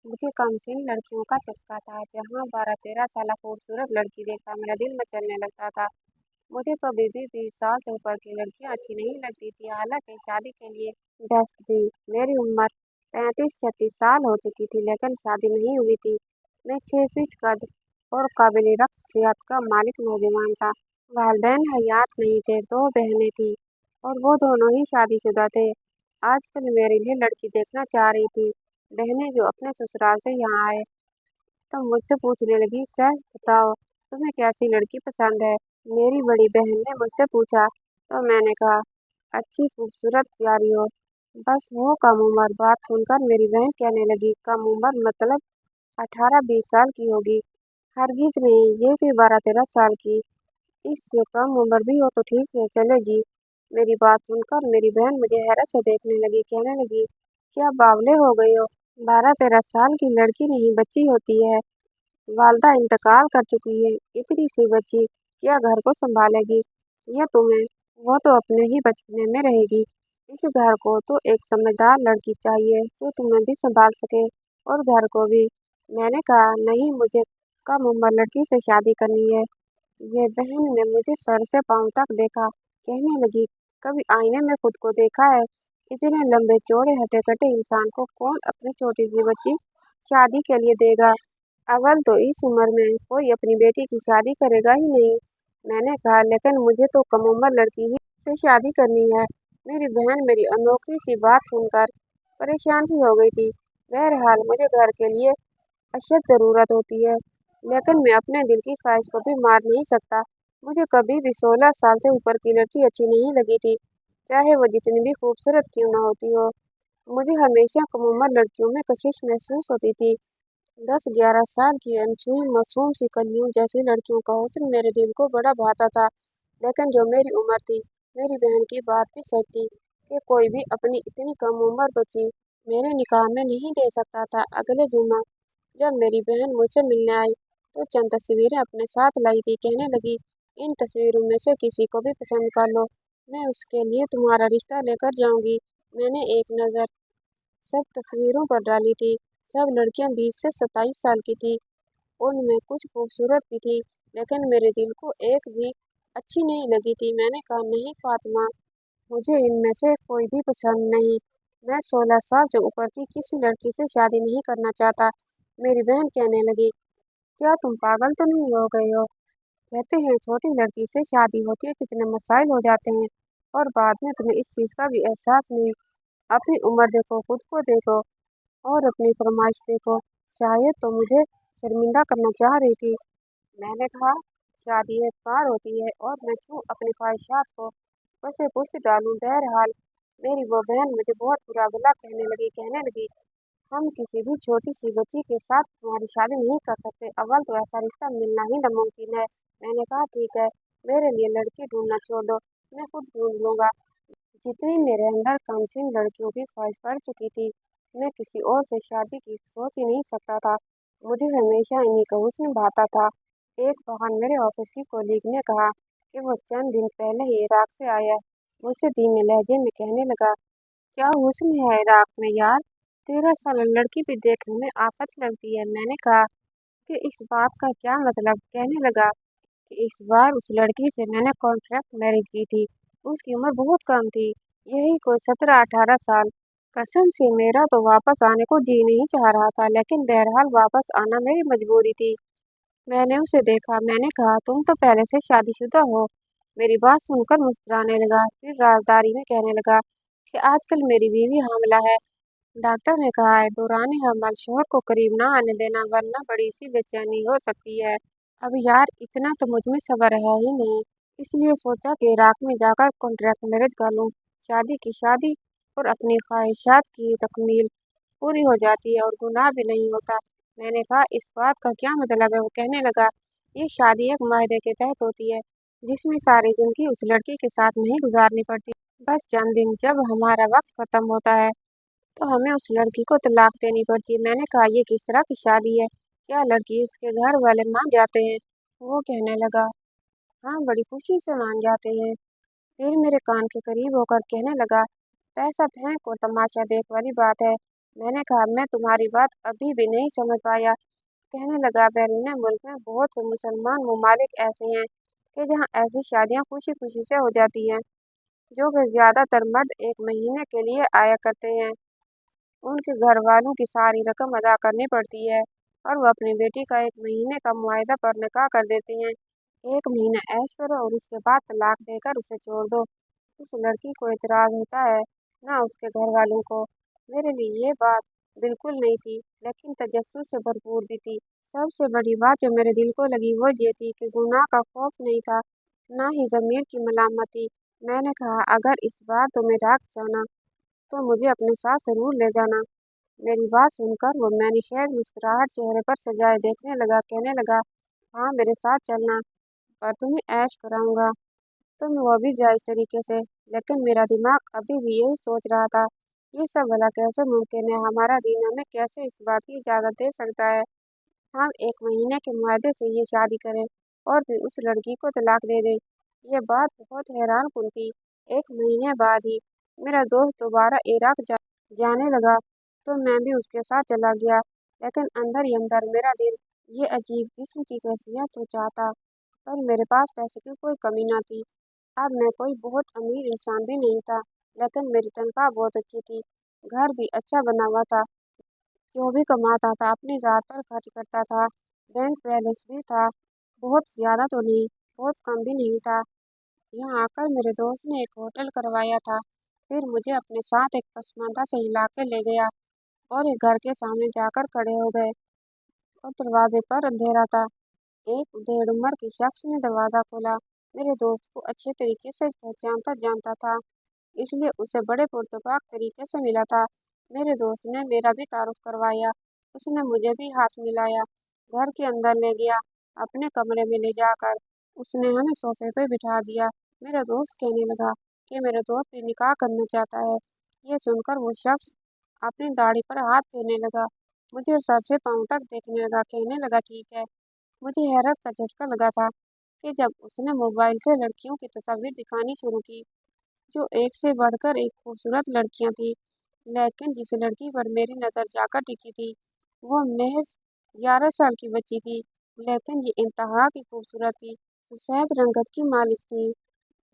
मुझे कमसीन लड़कियों का चस्का था। जहाँ 12-13 साल खूबसूरत लड़की देखकर मेरा दिल मचलने लगता था। मुझे कभी भी 20 साल से ऊपर की लड़कियां अच्छी नहीं लगती थी। हालांकि शादी के लिए बेस्ट थी। मेरी उम्र 35-36 साल हो चुकी थी, लेकिन शादी नहीं हुई थी। मैं 6 फीट कद और काबिल रक्स सेहत का मालिक नौजवान था। वालिदैन हयात नहीं थे, दो बहनें थी और वो दोनों ही शादीशुदा थे। आजकल मेरे लिए लड़की देखना चाह रही थी। बहनें जो अपने ससुराल से यहाँ आए तो मुझसे पूछने लगी, सर बताओ तुम्हें कैसी लड़की पसंद है। मेरी बड़ी बहन ने मुझसे पूछा तो मैंने कहा, अच्छी खूबसूरत प्यारी हो, बस वो कम उम्र। बात सुनकर मेरी बहन कहने लगी, कम उम्र मतलब 18-20 साल की होगी। हरगिज नहीं, ये भी 12-13 साल की। इससे कम उम्र भी हो तो ठीक है, चलेगी। मेरी बात सुनकर मेरी बहन मुझे हैरत से देखने लगी। कहने लगी, क्या बावले हो गई हो। 12-13 साल की लड़की नहीं, बच्ची होती है। वालदा इंतकाल कर चुकी है। इतनी सी बच्ची क्या घर को संभालेगी। यह तुम्हें, वो तो अपने ही बचपने में रहेगी। इस घर को तो एक समझदार लड़की चाहिए जो तुम्हें भी संभाल सके और घर को भी। मैंने कहा, नहीं, मुझे कम उम्र लड़की से शादी करनी है। ये बहन ने मुझे सर से पांव तक देखा। कहने लगी, कभी आईने में खुद को देखा है। इतने लंबे चौड़े हटे कटे इंसान को कौन अपनी छोटी सी बच्ची शादी के लिए देगा। अव्वल तो इस उम्र में कोई अपनी बेटी की शादी करेगा ही नहीं। मैंने कहा, लेकिन मुझे तो कम उम्र लड़की ही से शादी करनी है। मेरी बहन मेरी अनोखी सी बात सुनकर परेशान सी हो गई थी। बहरहाल मुझे घर के लिए अशद ज़रूरत होती है, लेकिन मैं अपने दिल की ख्वाहिश को भी मार नहीं सकता। मुझे कभी भी 16 साल से ऊपर की लड़की अच्छी नहीं लगी थी, चाहे वो जितनी भी खूबसूरत क्यों ना होती हो। मुझे हमेशा कम उम्र लड़कियों में कशिश महसूस होती थी। 10-11 साल की अनछुई मासूम सी कलियों जैसी लड़कियों का हुस्न मेरे दिल को बड़ा भाता था। लेकिन जो मेरी उम्र थी, मेरी बहन की बात भी सच थी कि कोई भी अपनी इतनी कम उम्र बच्ची मेरे निकाह में नहीं दे सकता था। अगले जुमा जब मेरी बहन मुझसे मिलने आई तो चंद तस्वीरें अपने साथ लाई थी। कहने लगी, इन तस्वीरों में से किसी को भी पसंद कर लो, मैं उसके लिए तुम्हारा रिश्ता लेकर जाऊंगी। मैंने एक नज़र सब तस्वीरों पर डाली थी। सब लड़कियां 20 से 27 साल की थी। उनमें कुछ खूबसूरत भी थी, लेकिन मेरे दिल को एक भी अच्छी नहीं लगी थी। मैंने कहा, नहीं फातिमा, मुझे इनमें से कोई भी पसंद नहीं। मैं 16 साल से ऊपर की किसी लड़की से शादी नहीं करना चाहता। मेरी बहन कहने लगी, क्या तुम पागल तो नहीं हो गए हो। कहते हैं छोटी लड़की से शादी होती है, कितने मसाइल हो जाते हैं, और बाद में तुम्हें इस चीज़ का भी एहसास नहीं। अपनी उम्र देखो, खुद को देखो और अपनी फरमाइश देखो। शायद तो मुझे शर्मिंदा करना चाह रही थी। मैंने कहा, शादी एक बार होती है और मैं क्यों अपनी ख्वाहिशात को बसे पुश्त डालूं। बहरहाल मेरी वो बहन मुझे बहुत बुरा भला कहने लगी, हम किसी भी छोटी सी बच्ची के साथ तुम्हारी शादी नहीं कर सकते। अव्वल तो ऐसा रिश्ता मिलना ही नामुमकिन है। मैंने कहा, ठीक है, मेरे लिए लड़की ढूंढना छोड़ दो, मैं खुद ढूंढ लूंगा। जितनी मेरे अंदर कमसीन लड़कियों की ख्वाहिश बढ़ चुकी थी, मैं किसी और से शादी की सोच ही नहीं सकता था। मुझे हमेशा इन्हीं का हुस्न भाता था। एक बार मेरे ऑफिस की कोलीग ने कहा कि वो चंद दिन पहले ही इराक से आया। मुझसे धीमे लहजे में कहने लगा, क्या हुस्न है इराक में यार, 13 साल लड़की भी देखने में आफत लगती है। मैंने कहा कि इस बात का क्या मतलब। कहने लगा कि इस बार उस लड़की से मैंने कॉन्ट्रैक्ट मैरिज की थी। उसकी उम्र बहुत कम थी, यही कोई 17-18 साल। कसम से मेरा तो वापस आने को जी नहीं चाह रहा था, लेकिन बहरहाल वापस आना मेरी मजबूरी थी। मैंने उसे देखा। मैंने कहा, तुम तो पहले से शादीशुदा हो। मेरी बात सुनकर मुस्कुराने लगा, फिर राजदारी में कहने लगा कि आजकल मेरी बीवी हामिला है। डॉक्टर ने कहा है, दौरान हमल शोहर को करीब ना आने देना, वरना बड़ी सी बेचैनी हो सकती है। अब यार इतना तो मुझ में सब्र है ही नहीं, इसलिए सोचा कि इराक में जाकर कॉन्ट्रैक्ट मैरिज कर लूँ। शादी की शादी और अपनी ख्वाहिशात की तकमील पूरी हो जाती है और गुनाह भी नहीं होता। मैंने कहा, इस बात का क्या मतलब है। वो कहने लगा, ये शादी एक मायदे के तहत होती है, जिसमें सारी जिंदगी उस लड़की के साथ नहीं गुजारनी पड़ती। बस चंद दिन जब हमारा वक्त खत्म होता है तो हमें उस लड़की को तलाक देनी पड़ती है। मैंने कहा, ये किस तरह की शादी है, क्या लड़की इसके घर वाले मान जाते हैं। वो कहने लगा, हाँ, बड़ी खुशी से मान जाते हैं। फिर मेरे कान के करीब होकर कहने लगा, पैसा फेंक और तमाशा देख वाली बात है। मैंने कहा, मैं तुम्हारी बात अभी भी नहीं समझ पाया। कहने लगा, बैरून मुल्क में बहुत से मुसलमान ममालिक ऐसे हैं कि जहाँ ऐसी शादियाँ खुशी खुशी से हो जाती हैं, जो कि ज़्यादातर मर्द 1 महीने के लिए आया करते हैं। उनके घर वालों की सारी रकम अदा करनी पड़ती है और वो अपनी बेटी का 1 महीने का मुआहदा पर निकाह कर देते हैं। 1 महीना ऐश करो और उसके बाद तलाक देकर उसे छोड़ दो। उस लड़की को इतराज़ होता है, ना उसके घर वालों को। मेरे लिए ये बात बिल्कुल नहीं थी, लेकिन तजस्सुस से भरपूर भी थी। सबसे बड़ी बात जो मेरे दिल को लगी वो ये थी कि गुनाह का खौफ नहीं था, ना ही ज़मीर की मलामती। मैंने कहा, अगर इस बार तुम्हें राख जाना तो मुझे अपने साथ ज़रूर ले जाना। मेरी बात सुनकर वो मैनिखेज मुस्कुराहट चेहरे पर सजाए देखने लगा। कहने लगा, हाँ मेरे साथ चलना, पर तुम्हें ऐश कराऊंगा। तुम वो भी जायज़ तरीके से। लेकिन मेरा दिमाग अभी भी यही सोच रहा था, ये सब भला कैसे मुमकिन है? हमारा दीन हमें कैसे इस बात की इजाज़त दे सकता है हम 1 महीने के मुआहदे से ये शादी करें और फिर उस लड़की को तलाक दे दें? ये बात बहुत हैरान कुन थी। 1 महीने बाद ही मेरा दोस्त दोबारा इराक जाने लगा, तो मैं भी उसके साथ चला गया। लेकिन अंदर ही अंदर मेरा दिल ये अजीब किस्म की कैफियत तो चाहता, पर मेरे पास पैसे की कोई कमी ना थी। अब मैं कोई बहुत अमीर इंसान भी नहीं था, लेकिन मेरी तनख्वाह बहुत अच्छी थी। घर भी अच्छा बना हुआ था। जो भी कमाता था अपनी ज़ात पर खर्च करता था। बैंक बैलेंस भी था, बहुत ज़्यादा तो नहीं, बहुत कम भी नहीं था। यहाँ आकर मेरे दोस्त ने एक होटल करवाया था, फिर मुझे अपने साथ एक पसमानदा से इलाके ले गया और एक घर के सामने जाकर खड़े हो गए और दरवाजे पर अंधेरा था। एक डेढ़ उम्र के शख्स ने दरवाज़ा खोला। मेरे दोस्त को अच्छे तरीके से पहचानता जानता था, इसलिए उसे बड़े पुरतपाक तरीके से मिला था। मेरे दोस्त ने मेरा भी तारुफ करवाया। उसने मुझे भी हाथ मिलाया, घर के अंदर ले गया, अपने कमरे में ले जाकर उसने हमें सोफे पे बिठा दिया। मेरा दोस्त कहने लगा कि मेरा दोस्त भी निकाह करना चाहता है। ये सुनकर वो शख्स अपनी दाढ़ी पर हाथ फेरने लगा, मुझे सर से पाँव तक देखने लगा। कहने लगा, ठीक है। मुझे हैरत का झटका लगा था कि जब उसने मोबाइल से लड़कियों की तस्वीर दिखानी शुरू की, जो एक से बढ़कर एक खूबसूरत लड़कियां थीं, लेकिन जिस लड़की पर मेरी नज़र जाकर टिकी थी, वो महज 11 साल की बच्ची थी, लेकिन ये इंतहा की खूबसूरत थी। सफ़ेद रंगत की मालिक थी,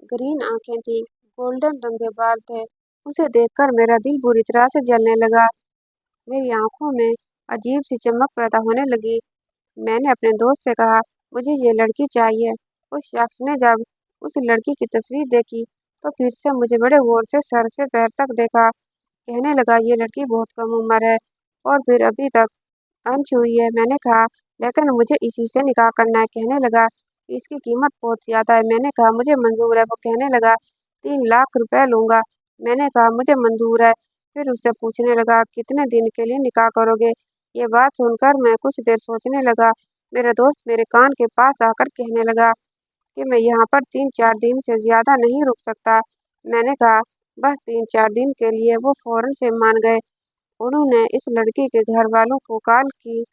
ग्रीन आंखें थी, गोल्डन रंग के बाल थे। उसे देखकर मेरा दिल बुरी तरह से जलने लगा। मेरी आंखों में अजीब सी चमक पैदा होने लगी। मैंने अपने दोस्त से कहा, मुझे ये लड़की चाहिए। उस शख्स ने जब उस लड़की की तस्वीर देखी, तो फिर से मुझे बड़े गौर से सर से पैर तक देखा। कहने लगा, ये लड़की बहुत कम उम्र है और फिर अभी तक अनछुई है। मैंने कहा, लेकिन मुझे इसी से निकाह करना है। कहने लगा, इसकी कीमत बहुत ज़्यादा है। मैंने कहा, मुझे मंजूर है। वो कहने लगा, 3 लाख रुपए लूँगा। मैंने कहा, मुझे मंजूर है। फिर उससे पूछने लगा, कितने दिन के लिए निकाह करोगे? ये बात सुनकर मैं कुछ देर सोचने लगा। मेरा दोस्त मेरे कान के पास आकर कहने लगा कि मैं यहाँ पर 3-4 दिन से ज़्यादा नहीं रुक सकता। मैंने कहा, बस 3-4 दिन के लिए। वो फौरन से मान गए। उन्होंने इस लड़की के घर वालों को कॉल की।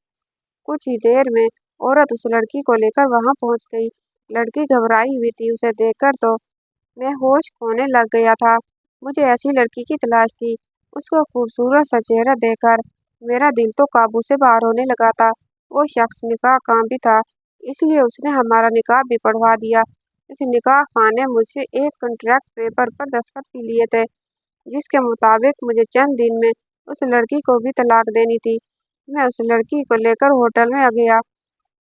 कुछ ही देर में औरत उस लड़की को लेकर वहां पहुंच गई। लड़की घबराई हुई थी। उसे देखकर तो मैं होश खोने लग गया था। मुझे ऐसी लड़की की तलाश थी। उसका खूबसूरत सा चेहरा देखकर मेरा दिल तो काबू से बाहर होने लगा था। वो शख्स निकाह काम भी था, इसलिए उसने हमारा निकाह भी पढ़वा दिया। इस निकाह खान ने मुझसे एक कॉन्ट्रैक्ट पेपर पर दस्तखत भी लिए थे, जिसके मुताबिक मुझे चंद दिन में उस लड़की को भी तलाक देनी थी। मैं उस लड़की को लेकर होटल में आ गया।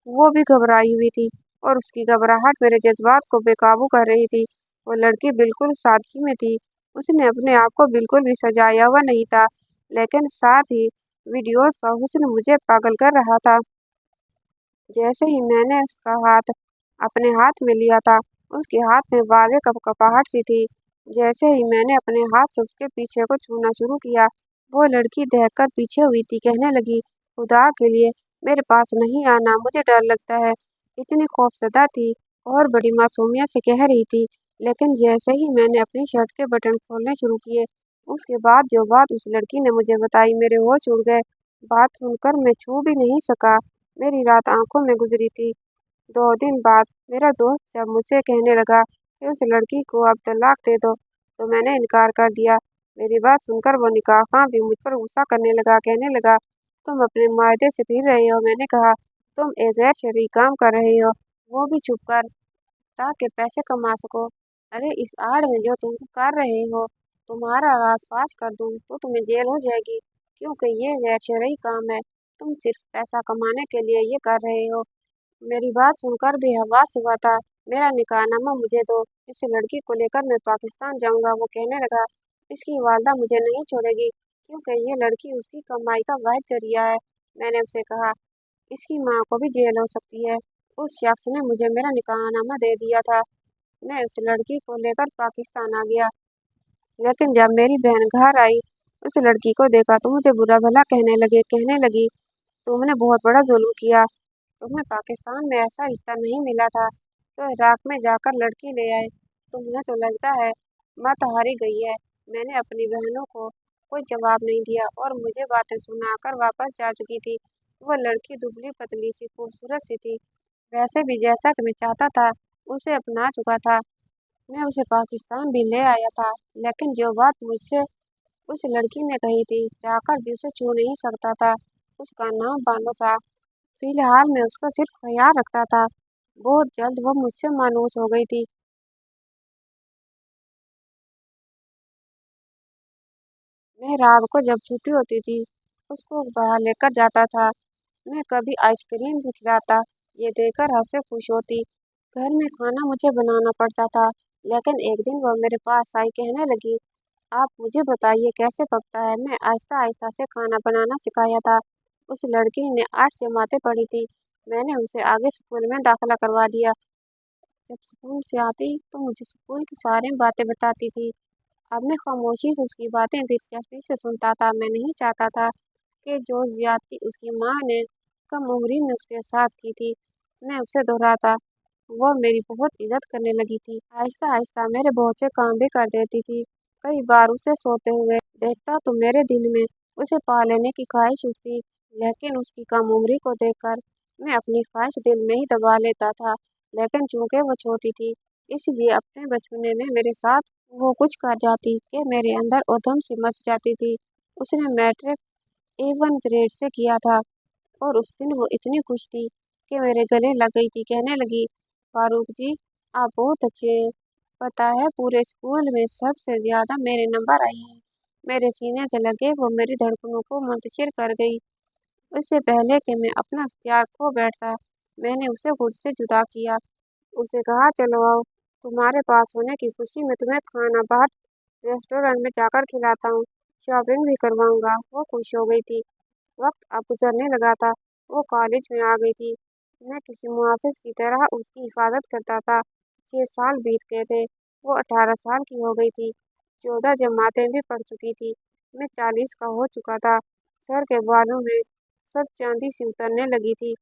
वो भी घबराई हुई थी और उसकी घबराहट मेरे जज्बात को बेकाबू कर रही थी। वो लड़की बिल्कुल सादगी में थी। उसने अपने आप को बिल्कुल भी सजाया हुआ नहीं था, लेकिन साथ ही वीडियोस का हुस्न मुझे पागल कर रहा था। जैसे ही मैंने उसका हाथ अपने हाथ में लिया था, उसके हाथ में वाज़ेह कपकपाहट सी थी। जैसे ही मैंने अपने हाथ से उसके पीछे को छूना शुरू किया, वो लड़की दहककर पीछे हुई थी। कहने लगी, खुदा के लिए मेरे पास नहीं आना, मुझे डर लगता है। इतनी खौफज़दा थी और बड़ी मासूमियत से कह रही थी। लेकिन जैसे ही मैंने अपनी शर्ट के बटन खोलने शुरू किए, उसके बाद जो बात उस लड़की ने मुझे बताई, मेरे होश उड़ गए। बात सुनकर मैं छू भी नहीं सका। मेरी रात आंखों में गुजरी थी। 2 दिन बाद मेरा दोस्त जब मुझसे कहने लगा कि उस लड़की को अब तलाक दे दो, तो मैंने इनकार कर दिया। मेरी बात सुनकर वो निकाह भी मुझ पर गुस्सा करने लगा। कहने लगा, तुम अपने मायदे से फिर रहे हो। मैंने कहा, तुम एक गैर शरई काम कर रहे हो, वो भी छुप कर, ताकि पैसे कमा सको। अरे इस आड़ में जो तुम कर रहे हो, तुम्हारा राज फाश कर दूं तो तुम्हें जेल हो जाएगी, क्योंकि ये गैर शरई काम है। तुम सिर्फ पैसा कमाने के लिए ये कर रहे हो। मेरी बात सुनकर भी हवास हुआ था। मेरा निकाहनामा मुझे दो, इस लड़की को लेकर मैं पाकिस्तान जाऊंगा। वो कहने लगा, इसकी वालदा मुझे नहीं छोड़ेगी, क्योंकि ये लड़की उसकी कमाई का वाहिद जरिया है। मैंने उसे कहा, इसकी माँ को भी जेल हो सकती है। उस शख्स ने मुझे मेरा निकाहनामा दे दिया था। मैं उस लड़की को लेकर पाकिस्तान आ गया, लेकिन जब मेरी बहन घर आई, उस लड़की को देखा तो मुझे बुरा भला कहने लगी, तुमने बहुत बड़ा जुल्म किया। तुम्हें पाकिस्तान में ऐसा रिश्ता नहीं मिला था तो इराक में जाकर लड़की ले आए। तुम्हें तो लगता है मत हारी गई है। मैंने अपनी बहनों को कोई जवाब नहीं दिया और मुझे बातें सुनाकर वापस जा चुकी थी। वो लड़की दुबली पतली सी खूबसूरत सी थी। वैसे भी जैसा कि मैं चाहता था उसे अपना चुका था। मैं उसे पाकिस्तान भी ले आया था, लेकिन जो बात मुझसे उस लड़की ने कही थी, चाहकर भी उसे छू नहीं सकता था। उसका नाम बानो था। फिलहाल मैं उसका सिर्फ ख्याल रखता था। बहुत जल्द वो मुझसे मायूस हो गई थी। मैं रात को जब छुट्टी होती थी, उसको बाहर लेकर जाता था। मैं कभी आइसक्रीम भी खिलाता। ये देखकर हंसे खुश होती। घर में खाना मुझे बनाना पड़ता था, लेकिन एक दिन वो मेरे पास आई। कहने लगी, आप मुझे बताइए कैसे पकता है। मैं आहिस्ता आहिस्ता से खाना बनाना सिखाया था। उस लड़की ने 8 जमातें पढ़ी थी। मैंने उसे आगे स्कूल में दाखिला करवा दिया। जब स्कूल से आती तो मुझे स्कूल की सारी बातें बताती थी। अब मैं खामोशी से उसकी बातें दिलचस्पी से सुनता था। मैं नहीं चाहता था कि जो ज्यादती उसकी माँ ने कम उम्री में उसके साथ की थी, मैं उसे दोहराता। वो मेरी बहुत इज्जत करने लगी थी। आहिस्ता आहिस्ता मेरे बहुत से काम भी कर देती थी। कई बार उसे सोते हुए देखता तो मेरे दिल में उसे पा लेने की ख्वाहिश उठती, लेकिन उसकी कम उम्री को देखकर मैं अपनी ख्वाहिश दिल में ही दबा लेता था। लेकिन चूंकि वो छोटी थी, इसलिए अपने बचपने में मेरे साथ वो कुछ कर जाती कि मेरे अंदर उधम सी मच जाती थी। उसने मैट्रिक A1 ग्रेड से किया था और उस दिन वो इतनी खुश थी कि मेरे गले लग गई थी। कहने लगी, फारूक जी, आप बहुत अच्छे हैं। पता है पूरे स्कूल में सबसे ज्यादा मेरे नंबर आए हैं। मेरे सीने से लगे वो मेरी धड़कनों को मुंतशिर कर गई। उससे पहले कि मैं अपना अख्तियार खो बैठता, मैंने उसे खुद से जुदा किया। उसे कहा, चलो आओ, तुम्हारे पास होने की खुशी में तुम्हें खाना बाहर रेस्टोरेंट में जाकर खिलाता हूँ, शॉपिंग भी करवाऊंगा। वो खुश हो गई थी। वक्त अब गुजरने लगा था। वो कॉलेज में आ गई थी। मैं किसी मुहाफिज की तरह उसकी हिफाजत करता था। 6 साल बीत गए थे। वो 18 साल की हो गई थी। 14 जमातें भी पढ़ चुकी थी। मैं 40 का हो चुका था। सर के बालों में सब चांदी सी उतरने लगी थी।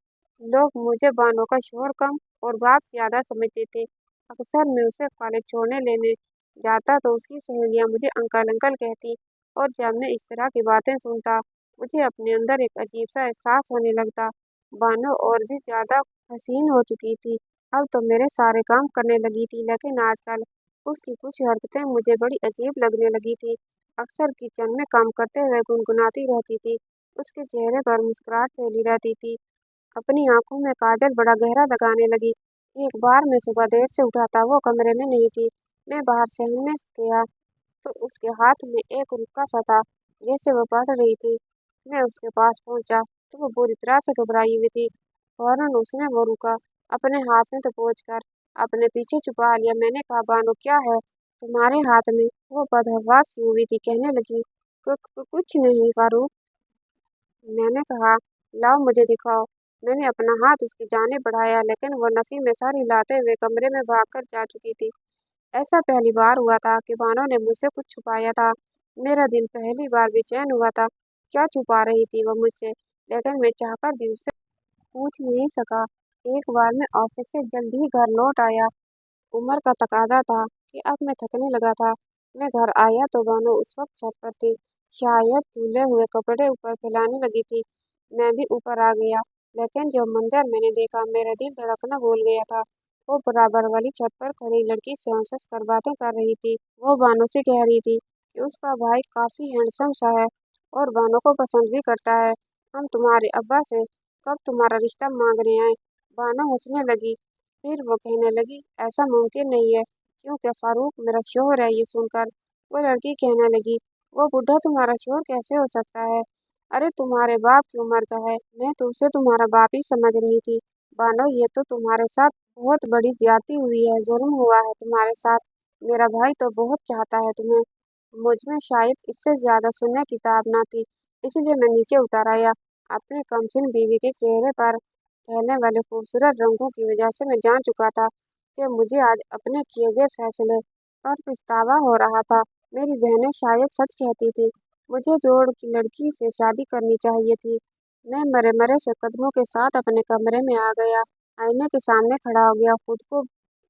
लोग मुझे बानों का शोर कम और बाप ज्यादा समझते थे। अक्सर मैं उसे कॉलेज छोड़ने लेने जाता तो उसकी सहेलियां मुझे अंकल अंकल कहती, और जब मैं इस तरह की बातें सुनता, मुझे अपने अंदर एक अजीब सा एहसास होने लगता। बानो और भी ज्यादा हसीन हो चुकी थी। अब तो मेरे सारे काम करने लगी थी, लेकिन आजकल उसकी कुछ हरकतें मुझे बड़ी अजीब लगने लगी थी। अक्सर किचन में काम करते हुए गुनगुनाती रहती थी। उसके चेहरे पर मुस्कुराहट फैली रहती थी। अपनी आंखों में काजल बड़ा गहरा लगाने लगी। एक बार मैं सुबह देर से उठा था, वो कमरे में नहीं थी। मैं बाहर सहन में गया तो उसके हाथ में एक रुक्का सा था, जैसे वो पढ़ रही थी। मैं उसके पास पहुंचा तो वो बुरी तरह से घबराई हुई थी। फौरन उसने वो रुका अपने हाथ में दबोच कर अपने पीछे छुपा लिया। मैंने कहा, बानो क्या है तुम्हारे हाथ में? वो बदहवास सी हुई थी। कहने लगी, कुछ नहीं फारूक। मैंने कहा, लाओ मुझे दिखाओ। मैंने अपना हाथ उसकी जाने बढ़ाया, लेकिन वो नफी में सर हिलाते हुए कमरे में भागकर जा चुकी थी। ऐसा पहली बार हुआ था कि बानो ने मुझसे कुछ छुपाया था। मेरा दिल पहली बार बेचैन हुआ था। क्या छुपा रही थी वो मुझसे? लेकिन मैं चाहकर भी उससे पूछ नहीं सका। एक बार मैं ऑफिस से जल्दी ही घर लौट आया। उम्र का तकाजा था कि अब मैं थकने लगा था। मैं घर आया तो बानो उस वक्त छत पर थी, शायद धुले हुए कपड़े ऊपर फैलाने लगी थी। मैं भी ऊपर आ गया, लेकिन जो मंजर मैंने देखा, मेरा दिल धड़कना भूल गया था। वो बराबर वाली छत पर खड़ी लड़की से हंस हंस कर बातें कर रही थी। वो बानो से कह रही थी, कि उसका भाई काफ़ी हैंडसम सा है और बानो को पसंद भी करता है। हम तुम्हारे अब्बा से कब तुम्हारा रिश्ता मांग रहे हैं। बानो हंसने लगी। फिर वो कहने लगी, ऐसा मुमकिन नहीं है क्योंकि फारूक मेरा शोहर है। ये सुनकर वो लड़की कहने लगी, वो बुढ़ा तुम्हारा शोहर कैसे हो सकता है? अरे तुम्हारे बाप की उम्र का है। मैं तो उसे तुम्हारा बाप ही समझ रही थी। बानो, ये तो तुम्हारे साथ बहुत बड़ी ज्यादती हुई है, जुर्म हुआ है तुम्हारे साथ। मेरा भाई तो बहुत चाहता है तुम्हें। मुझ में शायद इससे ज्यादा सुनने की ताब ना थी, इसलिए मैं नीचे उतर आया। अपनी कमसिन बीवी के चेहरे पर फैलने वाले खूबसूरत रंगों की वजह से मैं जान चुका था कि मुझे आज अपने किए गए फैसले पर पछतावा हो रहा था। मेरी बहनें शायद सच कहती थी, मुझे जोड़ की लड़की से शादी करनी चाहिए थी। मैं मरे मरे से कदमों के साथ अपने कमरे में आ गया। आईने के सामने खड़ा हो गया। खुद को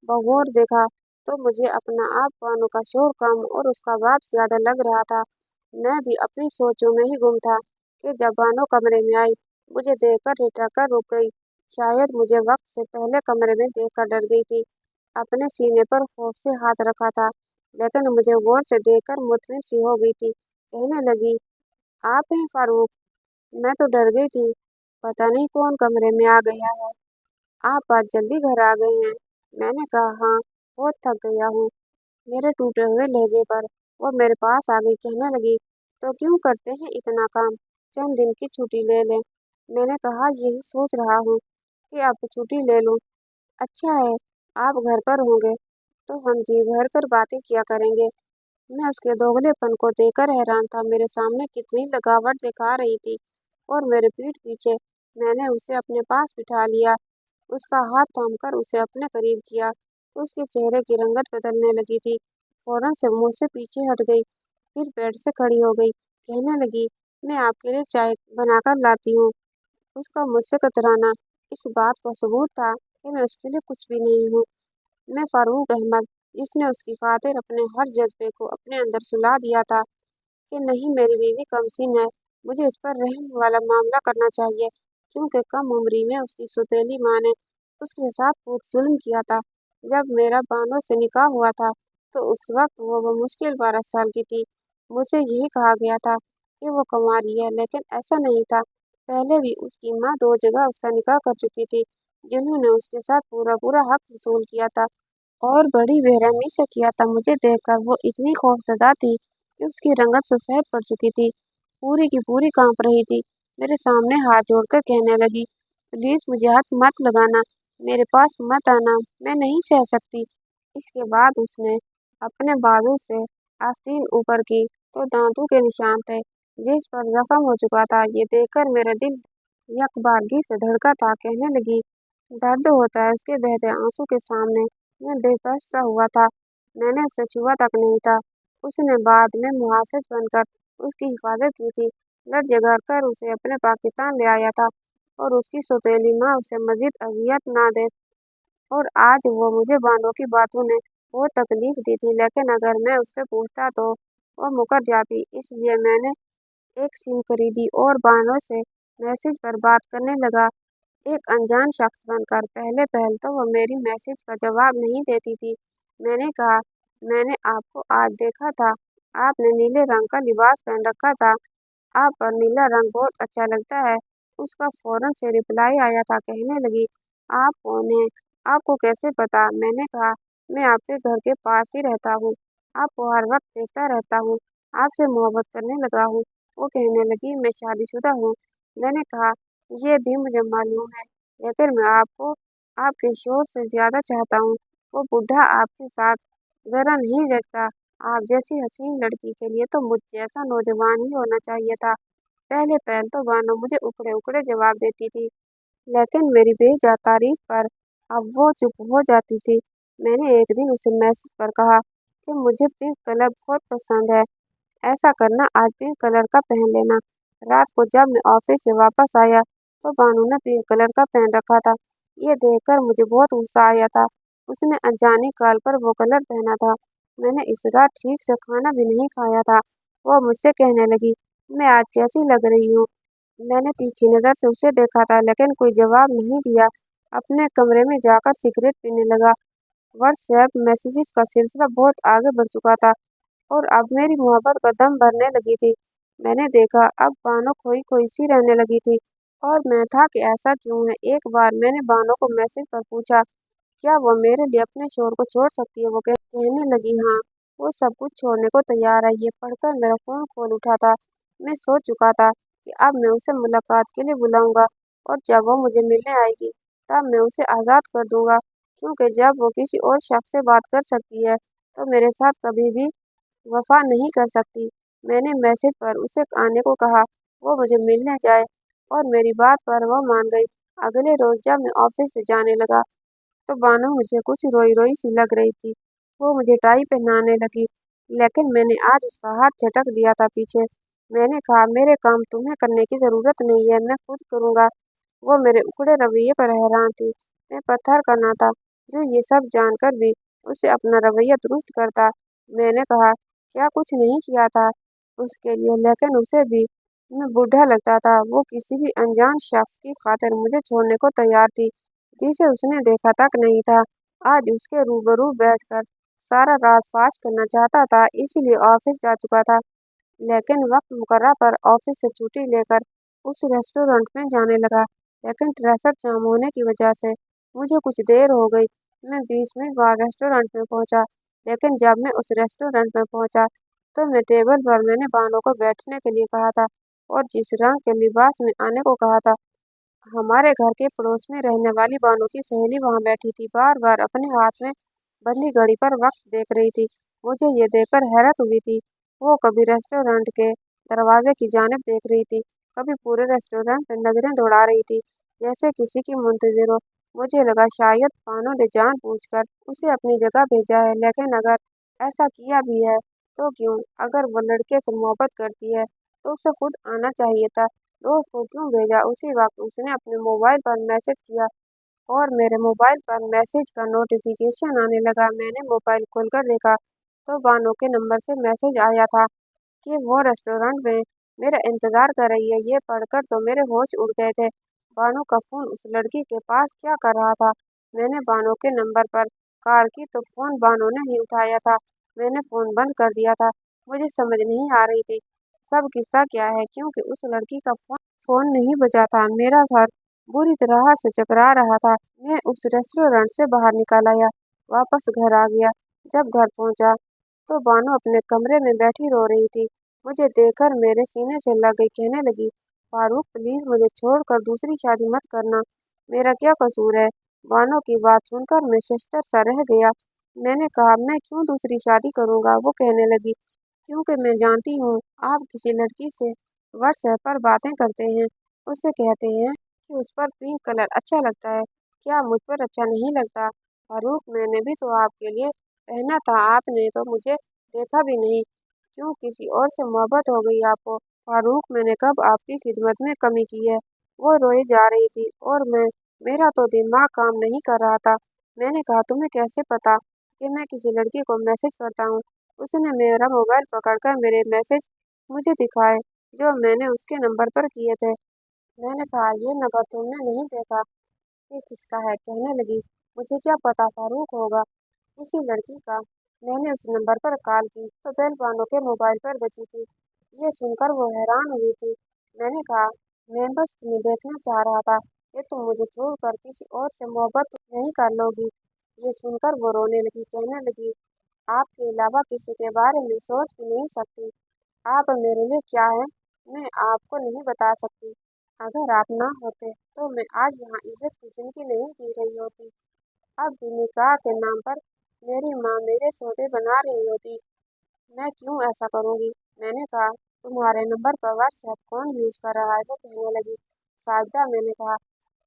बगौर देखा तो मुझे अपना आप बानो का शोर कम और उसका बाप ज्यादा लग रहा था। मैं भी अपनी सोचों में ही गुम था कि जब बानो कमरे में आई, मुझे देखकर रिटक कर रुक गई। शायद मुझे वक्त से पहले कमरे में देखकर डर गई थी। अपने सीने पर खौफ से हाथ रखा था, लेकिन मुझे गौर से देखकर मुतमिन सी हो गई थी। कहने लगी, आप हैं फारूक? मैं तो डर गई थी। पता नहीं कौन कमरे में आ गया है। आप आज जल्दी घर आ गए हैं। मैंने कहा, हाँ, बहुत थक गया हूँ। मेरे टूटे हुए लहजे पर वो मेरे पास आ गई। कहने लगी, तो क्यों करते हैं इतना काम? चंद दिन की छुट्टी ले लें। मैंने कहा, यही सोच रहा हूँ कि अब छुट्टी ले लूँ। अच्छा है, आप घर पर होंगे तो हम जी भर कर बातें किया करेंगे। मैं उसके दोगलेपन को देखकर हैरान था। मेरे सामने कितनी लगावट दिखा रही थी और मेरे पीठ पीछे। मैंने उसे अपने पास बिठा लिया, उसका हाथ थामकर उसे अपने करीब किया। उसके चेहरे की रंगत बदलने लगी थी। फौरन से मुझसे पीछे हट गई, फिर बेड से खड़ी हो गई। कहने लगी, मैं आपके लिए चाय बनाकर लाती हूँ। उसका मुझसे कतराना इस बात का सबूत था कि मैं उसके लिए कुछ भी नहीं हूँ। मैं फारूक अहमद, जिसने उसकी खातिर अपने हर जज्बे को अपने अंदर सुला दिया था कि नहीं, मेरी बीवी कमसिन है, मुझे इस पर रहम वाला मामला करना चाहिए, क्योंकि कम उम्री में उसकी सौतेली माँ ने उसके साथ बहुत जुल्म किया था। जब मेरा बानो से निकाह हुआ था तो उस वक्त वो मुश्किल 12 साल की थी। मुझे यही कहा गया था कि वो कुंवारी है, लेकिन ऐसा नहीं था। पहले भी उसकी माँ 2 जगह उसका निकाह कर चुकी थी, जिन्होंने उसके साथ पूरा पूरा हक वसूल किया था और बड़ी बेरहमी से किया था। मुझे देखकर वो इतनी खौफजदा थी कि उसकी रंगत सफ़ेद पड़ चुकी थी, पूरी की पूरी कांप रही थी। मेरे सामने हाथ जोड़कर कहने लगी, प्लीज़ मुझे हाथ मत लगाना, मेरे पास मत आना, मैं नहीं सह सकती। इसके बाद उसने अपने बाजू से आस्तीन ऊपर की तो दांतों के निशान थे जिस पर जख्म हो चुका था। ये देखकर मेरा दिल यकबारगी से धड़का था। कहने लगी, दर्द होता है उसके बहते आंसू के सामने। मैं बेबस सा हुआ था। मैंने उसे छुआ तक नहीं था। उसने बाद में मुहाफिज बनकर उसकी हिफाजत की थी। लड़ झगड़ कर उसे अपने पाकिस्तान ले आया था और उसकी सौतेली माँ उसे मजीद अजियत ना दे। और आज वो मुझे बानों की बातों ने बहुत तकलीफ दी थी, लेकिन अगर मैं उससे पूछता तो वो मुकर जाती। इसलिए मैंने एक सिम खरीदी और बानों से मैसेज पर बात करने लगा, एक अनजान शख्स बनकर। पहले पहल तो वो मेरी मैसेज का जवाब नहीं देती थी। मैंने कहा, मैंने आपको आज देखा था, आपने नीले रंग का लिबास पहन रखा था, आप पर नीला रंग बहुत अच्छा लगता है। उसका फौरन से रिप्लाई आया था। कहने लगी, आप कौन हैं? आपको कैसे पता? मैंने कहा, मैं आपके घर के पास ही रहता हूँ, आपको हर वक्त देखता रहता हूँ, आपसे मोहब्बत करने लगा हूँ। वो कहने लगी, मैं शादीशुदा हूँ। मैंने कहा, ये भी मुझे मालूम है, लेकिन मैं आपको आपके शोहर से ज्यादा चाहता हूँ। वो बुढ़ा आपके साथ जरा नहीं जचता। आप जैसी हसीन लड़की के लिए तो मुझ जैसा नौजवान ही होना चाहिए था। पहले पहल तो बानो मुझे उकड़े उकड़े जवाब देती थी, लेकिन मेरी बेजा तारीफ पर अब वो चुप हो जाती थी। मैंने एक दिन उसे मैसेज पर कहा कि मुझे पिंक कलर बहुत पसंद है, ऐसा करना, आज पिंक कलर का पहन लेना। रात को जब मैं ऑफिस से वापस आया तो बानू ने पिंक कलर का पहन रखा था। ये देखकर मुझे बहुत गुस्सा आया था। उसने अनजानी काल पर वो कलर पहना था। मैंने इस रात ठीक से खाना भी नहीं खाया था। वो मुझसे कहने लगी, मैं आज कैसी लग रही हूँ? मैंने तीखी नज़र से उसे देखा था, लेकिन कोई जवाब नहीं दिया। अपने कमरे में जाकर सिगरेट पीने लगा। व्हाट्सएप मैसेजेस का सिलसिला बहुत आगे बढ़ चुका था। और अब मेरी मोहब्बत का दम भरने लगी थी। मैंने देखा अब बानो खोई खोई सी रहने लगी थी और मैं था कि ऐसा क्यों है। एक बार मैंने बानो को मैसेज पर पूछा, क्या वो मेरे लिए अपने शोर को छोड़ सकती है। वो कहने लगी, हाँ, वो सब कुछ छोड़ने को तैयार है। ये पढ़कर मेरा फोन खोल उठा था। मैं सोच चुका था कि अब मैं उसे मुलाकात के लिए बुलाऊंगा और जब वो मुझे मिलने आएगी तब मैं उसे आज़ाद कर दूंगा, क्योंकि जब वो किसी और शख्स से बात कर सकती है तो मेरे साथ कभी भी वफा नहीं कर सकती। मैंने मैसेज पर उसे आने को कहा, वो मुझे मिलने जाए और मेरी बात पर वो मान गई। अगले रोज जब मैं ऑफिस से जाने लगा तो बानो मुझे कुछ रोई-रोई सी लग रही थी। वो मुझे टाई पहनाने लगी, लेकिन मैंने आज उसका हाथ झटक दिया था पीछे। मैंने कहा, मेरे काम तुम्हें करने की ज़रूरत नहीं है, मैं खुद करूँगा। वो मेरे उकड़े रवैये पर हैरान थी। मैं पत्थर का ना था, जो ये सब जानकर भी उसे अपना रवैया दुरुस्त करता। मैंने कहा, क्या कुछ नहीं किया था उसके लिए, लेकिन उसे भी मैं बूढ़ा लगता था। वो किसी भी अनजान शख्स की खातिर मुझे छोड़ने को तैयार थी, जिसे उसने देखा तक नहीं था। आज उसके रूबरू बैठकर सारा राज फाश करना चाहता था, इसलिए ऑफिस जा चुका था। लेकिन वक्त मुकर्रर पर ऑफिस से छुट्टी लेकर उस रेस्टोरेंट में जाने लगा, लेकिन ट्रैफिक जाम होने की वजह से मुझे कुछ देर हो गई। मैं 20 मिनट बाद रेस्टोरेंट में पहुंचा, लेकिन जब मैं उस रेस्टोरेंट में पहुंचा तो मैं टेबल पर मैंने बानो को बैठने के लिए कहा था और जिस रंग के लिबास में आने को कहा था, हमारे घर के पड़ोस में रहने वाली बानो की सहेली वहां बैठी थी, बार बार अपने हाथ में बंदी घड़ी पर वक्त देख रही थी। मुझे ये देखकर हैरत हुई थी। वो कभी रेस्टोरेंट के दरवाजे की जानिब देख रही थी, कभी पूरे रेस्टोरेंट में नजरें दौड़ा रही थी, जैसे किसी की मुंतजिर हो। मुझे लगा शायद बानो ने जानबूझकर उसे अपनी जगह भेजा है, लेकिन अगर ऐसा किया भी है तो क्यों? अगर वो लड़के से मोहब्बत करती है तो उसे खुद आना चाहिए था। दोस्त को क्यों भेजा? उसी वक्त उसने अपने मोबाइल पर मैसेज किया और मेरे मोबाइल पर मैसेज का नोटिफिकेशन आने लगा। मैंने मोबाइल खोलकर देखा तो बानो के नंबर से मैसेज आया था कि वो रेस्टोरेंट में मेरा इंतजार कर रही है। ये पढ़कर तो मेरे होश उड़ गए थे। बानो का फोन उस लड़की के पास क्या कर रहा था? मैंने बानो के नंबर पर कॉल की तो फोन बानो ने ही उठाया था। मैंने फोन बंद कर दिया था। मुझे समझ नहीं आ रही थी सब किस्सा क्या है, क्योंकि उस लड़की का फोन फोन नहीं बजा था। मेरा सर बुरी तरह से चकरा रहा था। मैं उस रेस्टोरेंट से बाहर निकल आया, वापस घर आ गया। जब घर पहुंचा तो बानो अपने कमरे में बैठी रो रही थी। मुझे देखकर मेरे सीने से लग गई, कहने लगी, फारूक प्लीज मुझे छोड़कर दूसरी शादी मत करना, मेरा क्या कसूर है। बानो की बात सुनकर मैं शशतर सा रह गया। मैंने कहा, मैं क्यों दूसरी शादी करूंगा? वो कहने लगी, क्योंकि मैं जानती हूँ आप किसी लड़की से व्हाट्सएप पर बातें करते हैं, उससे कहते हैं कि उस पर पिंक कलर अच्छा लगता है, क्या मुझ पर अच्छा नहीं लगता? फारूक मैंने भी तो आपके लिए पहना था, आपने तो मुझे देखा भी नहीं, क्यों किसी और से मोहब्बत हो गई आपको? फारूक मैंने कब आपकी खिदमत में कमी की है? वो रोए जा रही थी और मेरा तो दिमाग काम नहीं कर रहा था। मैंने कहा, तुम्हें कैसे पता कि मैं किसी लड़की को मैसेज करता हूँ? उसने मेरा मोबाइल पकड़कर मेरे मैसेज मुझे दिखाए जो मैंने उसके नंबर पर किए थे। मैंने कहा, ये नंबर तुमने नहीं देखा, ये किसका है? कहने लगी, मुझे क्या पता, फारूक होगा किसी लड़की का। मैंने उस नंबर पर कॉल की तो बेल बानो के मोबाइल पर बजी थी। ये सुनकर वो हैरान हुई थी। मैंने कहा, मैं बस तुम्हें देखना चाह रहा था कि तुम मुझे छोड़कर किसी और से मोहब्बत नहीं कर लोगी। ये सुनकर वो रोने लगी, कहने लगी, आपके अलावा किसी के बारे में सोच भी नहीं सकती। आप मेरे लिए क्या है मैं आपको नहीं बता सकती। अगर आप ना होते तो मैं आज यहाँ इज्जत की जिंदगी नहीं जी रही होती। अब भी निकाह के नाम पर मेरी माँ मेरे सौदे बना रही होती। मैं क्यों ऐसा करूँगी? मैंने कहा, तुम्हारे नंबर पर व्हाट्सएप कौन यूज़ कर रहा है? वो कहने लगी, साजिदा। मैंने कहा,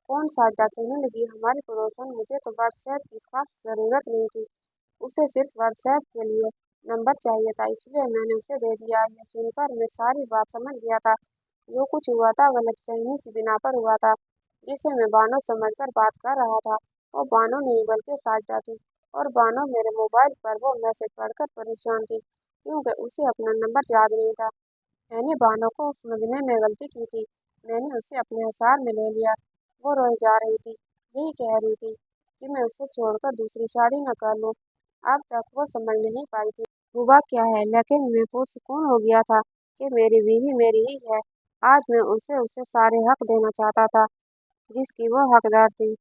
कौन साजिदा? कहने लगी, हमारी पड़ोसन। मुझे तो व्हाट्सएप की खास ज़रूरत नहीं थी, उसे सिर्फ व्हाट्सएप के लिए नंबर चाहिए था, इसलिए मैंने उसे दे दिया। यह सुनकर मैं सारी बात समझ गया था। जो कुछ हुआ था गलतफहमी की बिना पर हुआ था, जिसे मैं बानो समझकर बात कर रहा था वो बानो नहीं बल्कि साजिदा थी। और बानो मेरे मोबाइल पर वो मैसेज पढ़कर परेशान थी, क्योंकि उसे अपना नंबर याद नहीं था। मैंने बानो को समझने में गलती की थी, मैंने उसे अपने हिसाब में ले लिया। वो रोए जा रही थी, यही कह रही थी कि मैं उसे छोड़कर दूसरी शादी न कर लूं। अब तक वो समझ नहीं पाई थी। हुआ क्या है, लेकिन मैं पुरसुकून हो गया था कि मेरी बीवी मेरी ही है। आज मैं उसे सारे हक देना चाहता था जिसकी वो हकदार थी।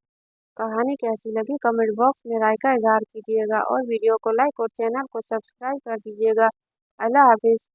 कहानी कैसी लगी कमेंट बॉक्स में राय का इजहार कीजिएगा और वीडियो को लाइक और चैनल को सब्सक्राइब कर दीजिएगा। अल्लाह हाफिज़।